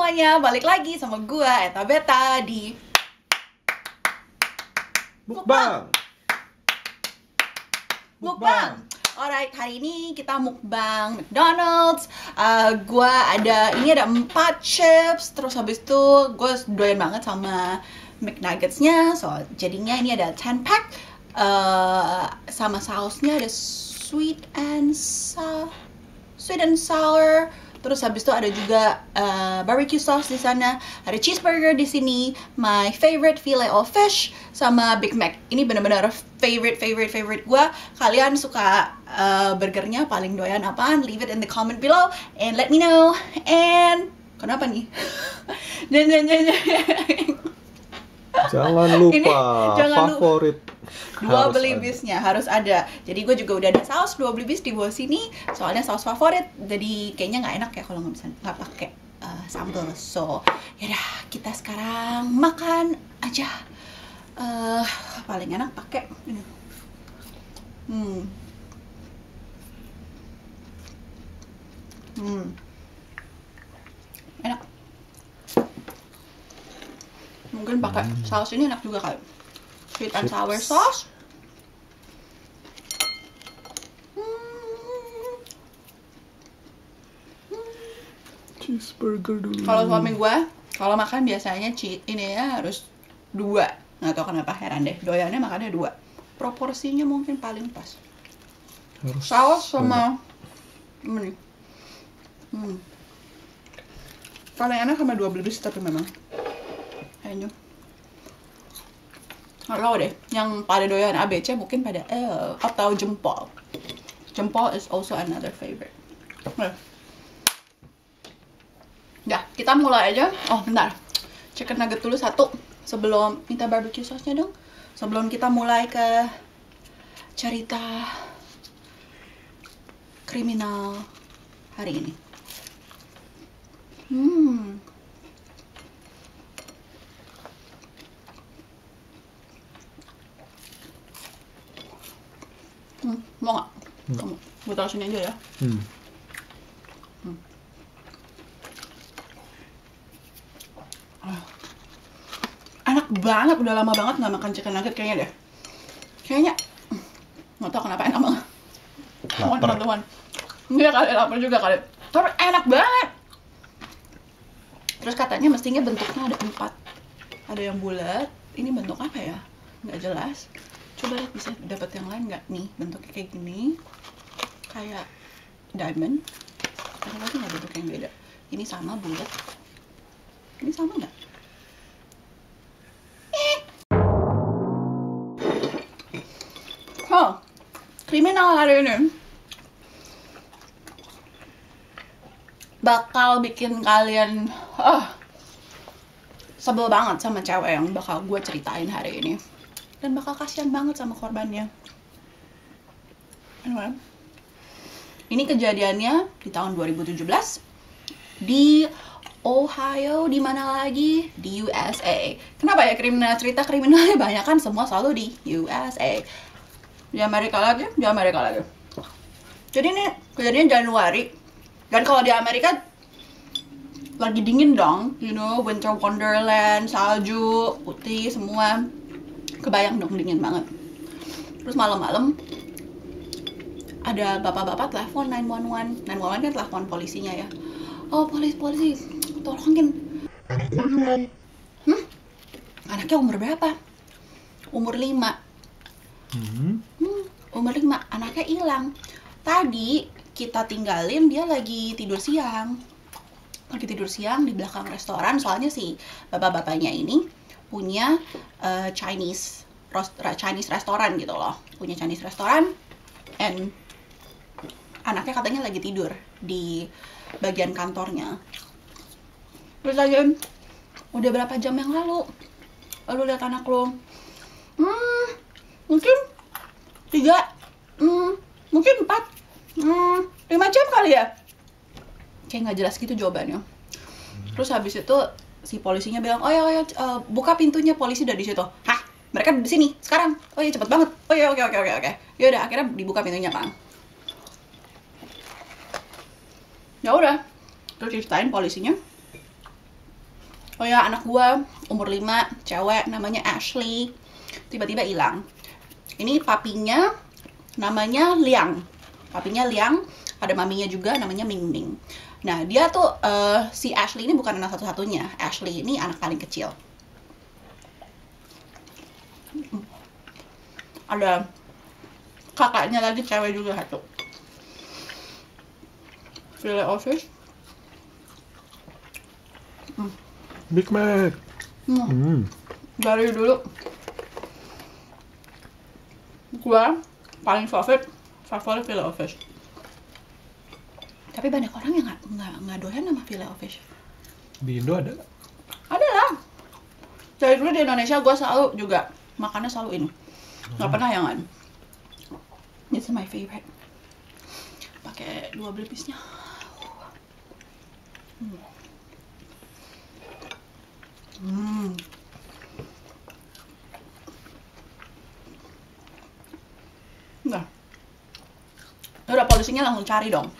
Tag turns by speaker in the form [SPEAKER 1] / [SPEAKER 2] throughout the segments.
[SPEAKER 1] semuanya, balik lagi sama gua Eta Beta di
[SPEAKER 2] Mukbang.
[SPEAKER 1] Alright, hari ini kita mukbang McDonald's. Ini ada 4 chips. Terus habis itu gue doyan banget sama McNuggets-nya. So jadinya ini ada 10 pack. Sama sausnya ada sweet and sour. Terus habis itu ada juga barbecue sauce di sana, ada cheeseburger di sini, my favorite filet of fish sama Big Mac. Ini benar-benar favorite gue. Kalian suka burgernya paling doyan apaan? Leave it in the comment below and let me know. And kenapa nih?
[SPEAKER 2] Jangan lupa favorit.
[SPEAKER 1] Dua belibisnya harus ada. Jadi gue juga udah ada saus dua belibis di bawah sini. Soalnya saus favorit. Jadi kayaknya nggak enak ya kalau nggak pakai sambal. So yaudah kita sekarang makan aja. Paling enak pakai ini. Enak. Mungkin pakai saus ini enak juga kali. Sweet and sour sauce.
[SPEAKER 2] Cheeseburger dulu.
[SPEAKER 1] Kalau suami gue, kalau makan biasanya ini ya harus 2. Nggak tahu kenapa, heran deh. Doyannya makannya 2. Proporsinya mungkin paling pas.
[SPEAKER 2] Harus
[SPEAKER 1] Saus sama ini. Paling enak sama 2 belibis tapi memang. Kayaknya. Nggak tahu deh, yang pada doyan ABC mungkin pada atau jempol. Jempol is also another favorite. Ya, kita mulai aja. Oh, bentar. Chicken nugget dulu 1 sebelum minta barbecue sauce-nya dong. Sebelum kita mulai ke cerita kriminal hari ini. Mau nggak? Gue taruh sini aja ya. Enak banget, udah lama banget nggak makan chicken nugget kayaknya deh. Kayaknya nggak tahu kenapa enak banget. Teman-teman. Iya kali, lapar juga kali. Tapi enak banget. Terus katanya mestinya bentuknya ada 4. Ada yang bulat. Ini bentuk apa ya? Nggak jelas. Coba lihat bisa dapat yang lain nggak nih, bentuknya kayak gini, kayak diamond. Ada lagi nggak bentuk yang beda? Ini sama bulat. Ini sama nggak? Kriminal hari ini bakal bikin kalian sebel banget sama cewek yang bakal gue ceritain hari ini. Dan bakal kasihan banget sama korbannya. Anyway, ini kejadiannya di tahun 2017 di Ohio, di mana lagi? Di USA. Kenapa ya cerita kriminalnya banyak kan semua selalu di USA. Di Amerika lagi. Jadi ini kejadian Januari. Dan kalau di Amerika lagi dingin dong, you know, winter wonderland, salju, putih semua. Kebayang dong dingin banget. Terus malam-malam ada bapak-bapak telepon 911. 911 kan telepon polisinya ya. Oh, polisi, tolongin.
[SPEAKER 2] Anaknya hilang.
[SPEAKER 1] Anaknya umur berapa? Umur 5. Umur 5, anaknya hilang. Tadi kita tinggalin dia lagi tidur siang. Di belakang restoran. Soalnya si bapak-bapaknya ini punya Chinese restoran gitu loh. Punya Chinese restoran. And anaknya katanya lagi tidur di bagian kantornya. Terus lagi, udah berapa jam yang lalu lu lihat anak lu? Mungkin 3, mungkin 4, 5 jam kali ya. Kayak nggak jelas gitu jawabannya. Terus habis itu si polisinya bilang, oh ya, buka pintunya, polisi udah di situ. Hah? Mereka di sini sekarang. Oh iya, cepet banget. Oh iya, oke. Ya udah, akhirnya dibuka pintunya kan. Ya udah, terus ceritain polisinya. Oh ya, anak gua umur 5, cewek, namanya Ashley, tiba-tiba hilang. Ini papinya namanya Liang. Papinya Liang, ada maminya juga namanya Ming Ming. Nah, dia tuh si Ashley ini bukan anak satu-satunya. Ashley ini anak paling kecil. Ada kakaknya lagi cewek juga satu. Filet O fish.
[SPEAKER 2] Big Mac.
[SPEAKER 1] Dari dulu gua paling favorit filet O fish. Tapi banyak orang yang nggak doyan sama filet O fish.
[SPEAKER 2] Di Indo ada?
[SPEAKER 1] Ada lah. Dari dulu di Indonesia gua selalu juga makannya selalu ini. Nggak pernah yang lain. This is my favorite. Pakai 2 piece-nya. Nah, udah polisinya langsung cari dong.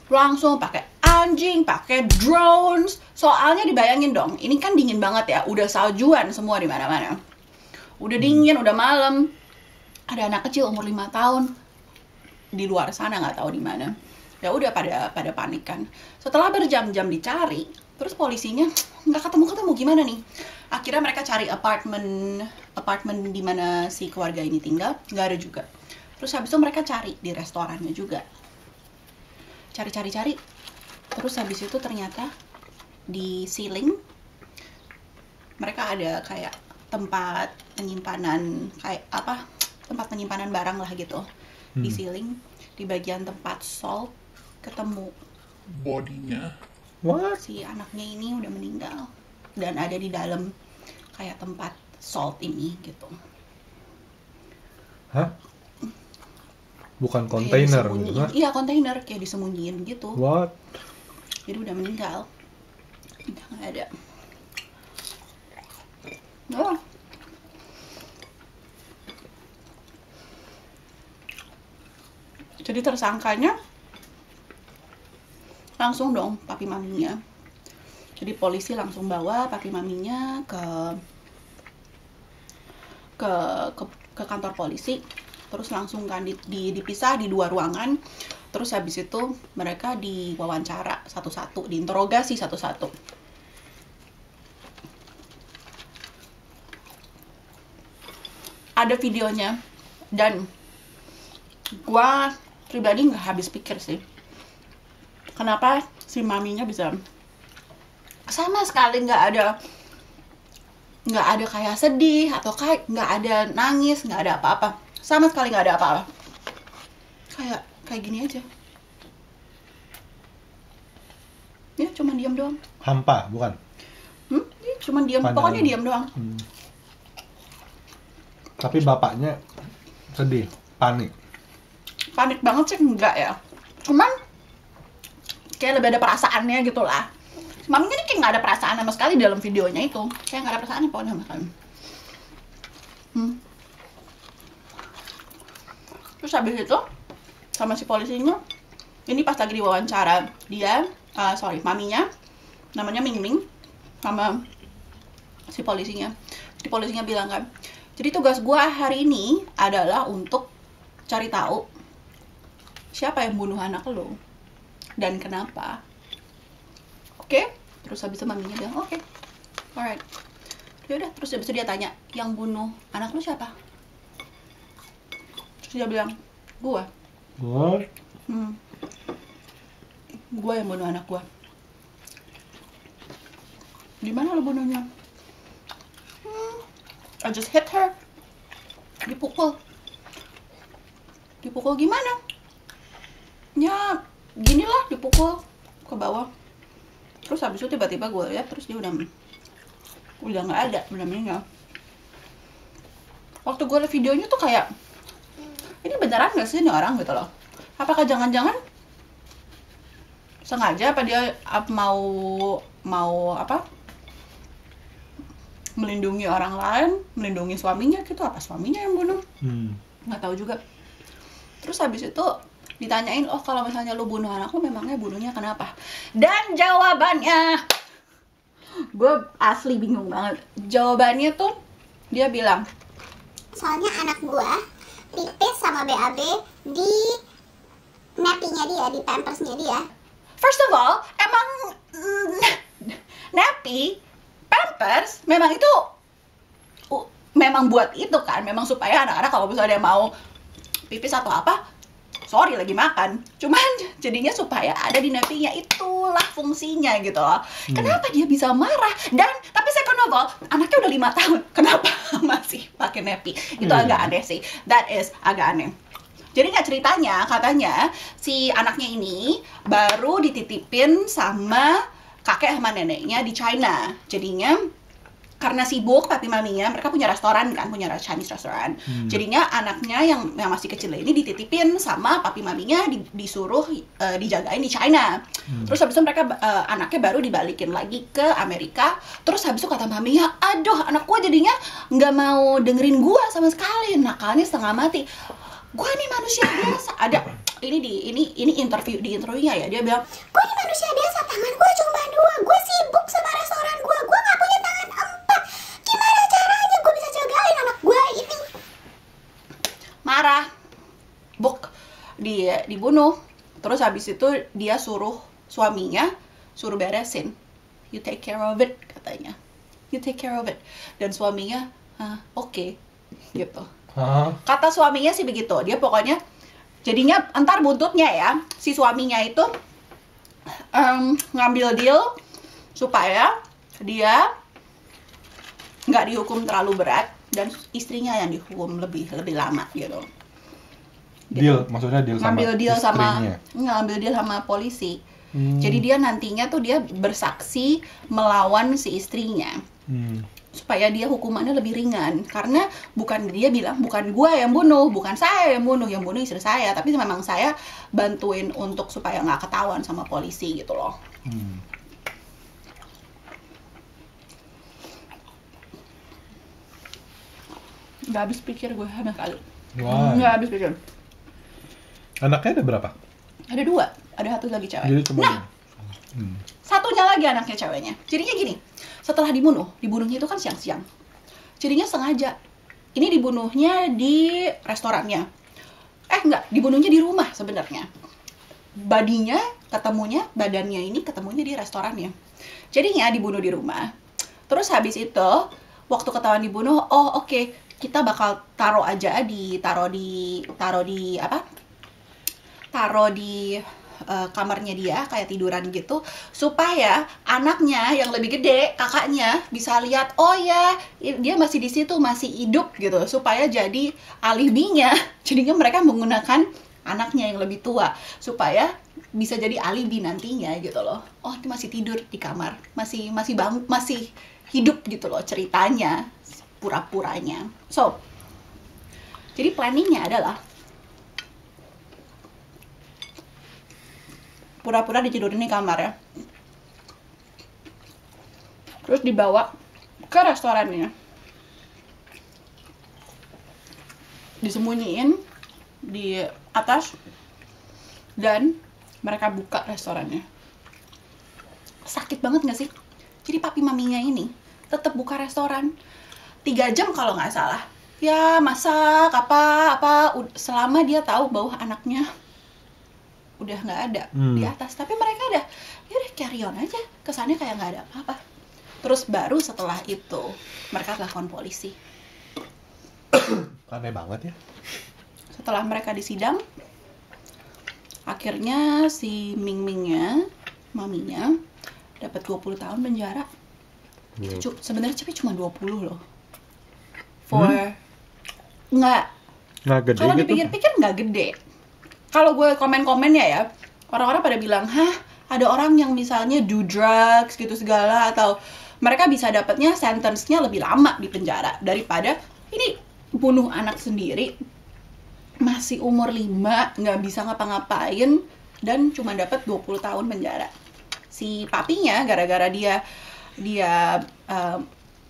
[SPEAKER 1] Langsung pakai anjing, pakai drones. Soalnya dibayangin dong, ini kan dingin banget ya, udah saljuan semua di mana-mana. Udah dingin, udah malam. Ada anak kecil umur 5 tahun di luar sana, nggak tahu di mana. Ya udah pada panik kan. Setelah berjam-jam dicari, terus polisinya nggak ketemu gimana nih? Akhirnya mereka cari apartemen di mana si keluarga ini tinggal, nggak ada juga. Terus habis itu mereka cari di restorannya juga. Cari. Terus habis itu ternyata di ceiling mereka ada kayak tempat penyimpanan tempat penyimpanan barang lah gitu. Di ceiling, di bagian tempat salt ketemu
[SPEAKER 2] Bodinya. What?
[SPEAKER 1] si anaknya ini udah meninggal dan ada di dalam kayak tempat salt ini gitu.
[SPEAKER 2] Hah? Bukan kontainer gitu kan?
[SPEAKER 1] Iya, kontainer kayak disembunyiin gitu.
[SPEAKER 2] What?
[SPEAKER 1] Jadi udah meninggal. Udah nggak ada. Oh. Jadi tersangkanya langsung dong papi maminya. Jadi polisi langsung bawa papi maminya ke kantor polisi. Terus langsung kan dipisah di 2 ruangan. Terus habis itu mereka diwawancara satu-satu, diinterogasi satu-satu. Ada videonya dan gua pribadi nggak habis pikir sih. Kenapa si maminya bisa sama sekali nggak ada kayak sedih atau kayak nggak ada nangis, nggak ada apa-apa, sama sekali nggak ada apa-apa, kayak gini aja ya, cuma diam doang.
[SPEAKER 2] Hampa bukan?
[SPEAKER 1] Ya, cuma diam, pokoknya diam doang.
[SPEAKER 2] Tapi bapaknya sedih, panik
[SPEAKER 1] Banget sih enggak ya, cuman kayak lebih ada perasaannya gitu lah. Maminya nih kayak nggak ada perasaan sama sekali dalam videonya itu, kayak nggak ada perasaan pokoknya sama sekali. Terus habis itu sama si polisinya ini pas lagi diwawancara maminya namanya Ming Ming sama si polisinya. Si polisinya bilang kan, jadi tugas gua hari ini adalah untuk cari tahu siapa yang bunuh anak lo dan kenapa. Oke? Terus habis itu maminya bilang oke. Alright. Yaudah, terus habis itu dia tanya, yang bunuh anak lu siapa? Terus dia bilang, gua.
[SPEAKER 2] What?
[SPEAKER 1] Gua yang bunuh anak gua. Gimana lu bunuhnya? I just hit her. Dipukul. Dipukul gimana? Ya, ginilah, dipukul ke bawah. Terus habis itu tiba-tiba gue lihat, terus dia udah nggak ada, udah meninggal. Waktu gue liat videonya tuh kayak, ini beneran nggak sih ini orang gitu loh? Apakah jangan-jangan sengaja apa dia mau melindungi orang lain, melindungi suaminya gitu? Apa suaminya yang bunuh? Nggak tahu juga. Terus habis itu ditanyain, oh kalau misalnya lu bunuh anak lu memangnya bunuhnya kenapa? Dan jawabannya Gue asli bingung banget. Jawabannya tuh dia bilang,
[SPEAKER 3] soalnya anak gua pipis sama BAB di nappy-nya dia, di pampersnya dia.
[SPEAKER 1] first of all, emang nappy, pampers, memang itu memang buat itu kan, memang supaya anak-anak kalau misalnya mau pipis atau apa, sorry lagi makan, cuman jadinya supaya ada di nappy-nya, itulah fungsinya gitu loh. Kenapa dia bisa marah? Dan tapi second of all, anaknya udah 5 tahun, kenapa masih pakai nappy? Itu agak aneh sih, that is agak aneh. Jadi nggak, ceritanya katanya si anaknya ini baru dititipin sama kakek sama neneknya di China. Jadinya karena sibuk papi maminya, mereka punya restoran kan, punya Chinese restoran. Jadinya anaknya yang masih kecil ini dititipin sama papi maminya, disuruh dijagain di China. Terus habis itu mereka anaknya baru dibalikin lagi ke Amerika. Terus habis itu kata maminya, aduh anak gua jadinya nggak mau dengerin gua sama sekali, nakalnya setengah mati. Gua nih manusia biasa. Ada ini interviewnya ya, dia bilang,
[SPEAKER 3] Gue ini manusia biasa, tangan gue cuma 2. Gue sibuk sama restoran gue gak punya tangan 4. Gimana caranya gue bisa jagain anak gue ini?
[SPEAKER 1] marah, dia dibunuh. Terus habis itu dia suruh suaminya suruh beresin, you take care of it, katanya, you take care of it. Dan suaminya oke, gitu. Kata suaminya sih begitu. Dia pokoknya jadinya entar buntutnya ya, si suaminya itu ngambil deal supaya dia nggak dihukum terlalu berat dan istrinya yang dihukum lebih lama gitu.
[SPEAKER 2] Deal, maksudnya deal sama istrinya?
[SPEAKER 1] Ngambil deal sama polisi. Jadi dia nantinya tuh dia bersaksi melawan si istrinya. Supaya dia hukumannya lebih ringan, karena bukan dia bilang bukan gua yang bunuh, bukan saya yang bunuh istri saya, tapi memang saya bantuin untuk supaya nggak ketahuan sama polisi gitu loh. Nggak habis pikir gue sama kali. Nggak habis pikir.
[SPEAKER 2] Anaknya ada berapa?
[SPEAKER 1] Ada 2, ada 1 lagi cewek.
[SPEAKER 2] Jadi cuma
[SPEAKER 1] nah, satunya lagi anaknya ceweknya. Jadinya gini, setelah dibunuhnya itu kan siang-siang. Jadinya sengaja. Ini dibunuhnya di restorannya. Enggak, dibunuhnya di rumah sebenarnya. Badannya ini ketemunya di restorannya. Jadinya dibunuh di rumah. Terus habis itu, waktu ketahuan dibunuh, oke, kita bakal taruh di kamarnya dia, kayak tiduran gitu, supaya anaknya yang lebih gede, kakaknya, bisa lihat, oh ya, dia masih di situ, masih hidup gitu, supaya jadi alibinya. Jadinya mereka menggunakan anaknya yang lebih tua supaya bisa jadi alibi nantinya gitu loh. Oh, dia masih tidur di kamar, masih hidup gitu loh ceritanya, pura-puranya. So, jadi planningnya adalah pura-pura ditidurin di kamar ya, terus dibawa ke restorannya, disembunyiin di atas, dan mereka buka restorannya. Sakit banget gak sih? Jadi papi maminya ini tetap buka restoran 3 jam kalau nggak salah ya, masak apa selama dia tahu bahwa anaknya udah nggak ada di atas. Tapi mereka udah carry on aja, kesannya kayak nggak ada apa-apa. Terus baru setelah itu mereka telepon polisi.
[SPEAKER 2] Aneh banget ya.
[SPEAKER 1] Setelah mereka disidang, akhirnya si Ming-Mingnya, maminya, dapat 20 tahun penjara. Sebenarnya cuma 20 loh. Nggak
[SPEAKER 2] gede.
[SPEAKER 1] Kalau
[SPEAKER 2] gitu?
[SPEAKER 1] dipikir-pikir nggak gede. Kalau gue komen-komennya ya, orang-orang pada bilang, ada orang yang misalnya do drugs gitu segala, atau mereka bisa dapatnya sentence-nya lebih lama di penjara daripada ini bunuh anak sendiri, masih umur 5, nggak bisa ngapa-ngapain, dan cuma dapat 20 tahun penjara. Si papinya gara-gara dia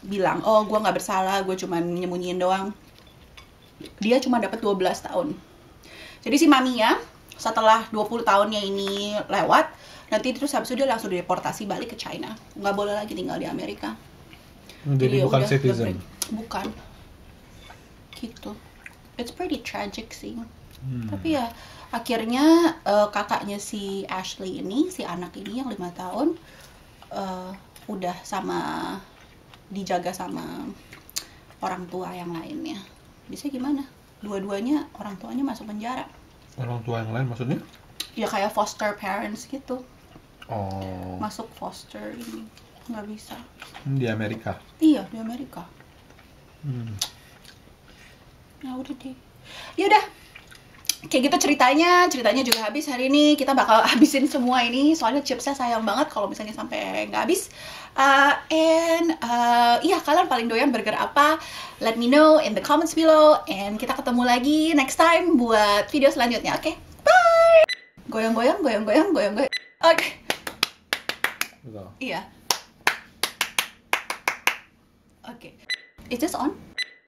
[SPEAKER 1] bilang, oh gue nggak bersalah, gue cuma nyembunyiin doang, dia cuma dapat 12 tahun. Jadi si maminya setelah 20 tahunnya ini lewat, nanti terus habis itu dia langsung deportasi balik ke China. Nggak boleh lagi tinggal di Amerika.
[SPEAKER 2] Jadi
[SPEAKER 1] ya
[SPEAKER 2] bukan
[SPEAKER 1] udah,
[SPEAKER 2] citizen.
[SPEAKER 1] bukan. Gitu. It's pretty tragic sih. Tapi ya akhirnya kakaknya si Ashley ini, si anak ini yang 5 tahun udah dijaga sama orang tua yang lainnya. Bisa gimana? Dua-duanya orang tuanya masuk penjara.
[SPEAKER 2] Orang tua yang lain maksudnya?
[SPEAKER 1] Ya kayak foster parents gitu.
[SPEAKER 2] Oh.
[SPEAKER 1] Masuk foster ini nggak bisa.
[SPEAKER 2] Di Amerika.
[SPEAKER 1] Iya, di Amerika. Ya udah deh. Ya udah. Kayak gitu ceritanya juga habis hari ini. Kita bakal habisin semua ini soalnya chipsnya sayang banget kalau misalnya sampai nggak habis. Iya, kalian paling doyan burger apa? Let me know in the comments below. And kita ketemu lagi next time buat video selanjutnya. Oke, bye. Goyang-goyang. Oke.
[SPEAKER 2] Betul.
[SPEAKER 1] Iya. Oke. Is this on?